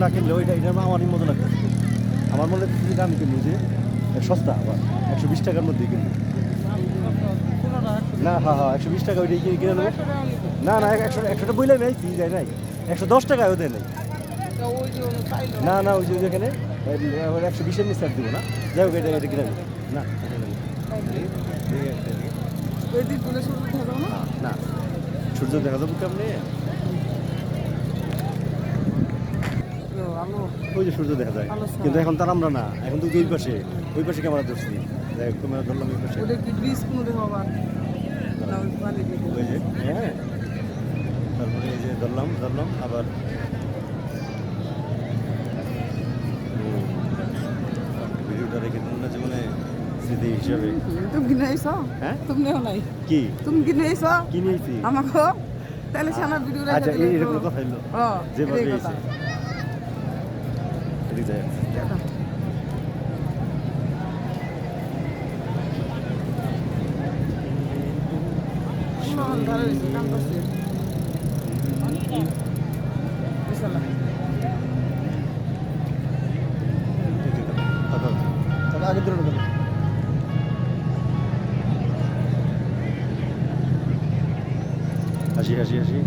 না কিনলে ওইটা এটা আমারই মতো লাগতেছে। আমার মনে হচ্ছে যেটা আমি কিনি যে সস্তা আবার 120 টাকার মধ্যেই কিনি। না হ্যাঁ হ্যাঁ 120 টাকা ওইটাই কিনে কিনে নেবো। না না 100টা বইলে নেই কি যায় নাই 110 টাকাও দেয় নাই। না না ওই যে ওইখানে 120-এর নিচে আর দিব না। যাই হোক এটা এটা কিনে নেবো না না সূর্য দেখা যাবো কেমনি? ওই যে সূর্য দেখা যায় কিন্তু এখন তার আমরা না, এখন তো ওই পাশে ক্যামেরা ধরছি। দেখ ক্যামেরা ধরলাম ওই পাশে ওই যে হ্যাঁ তারপরে এই যে ধরলাম আবার ভিডিওটা রেখে দিন না যে মানে স্মৃতি হিসাবে। তুমি কিনে আইছো? হ্যাঁ তুমি নেও নাই? কি তুমি কিনে আইছো? কি নিয়েছি? আমাকে তাহলে সারা ভিডিও রেখে আচ্ছা দিলে এইরকম কথা হইলো যেভাবে এটাই এসে কথা। এদিকে যায় টাটা। ভালো হয়েছে, কাম করছে। বিশাল। আগে ধরে হাসি হাসি হাসি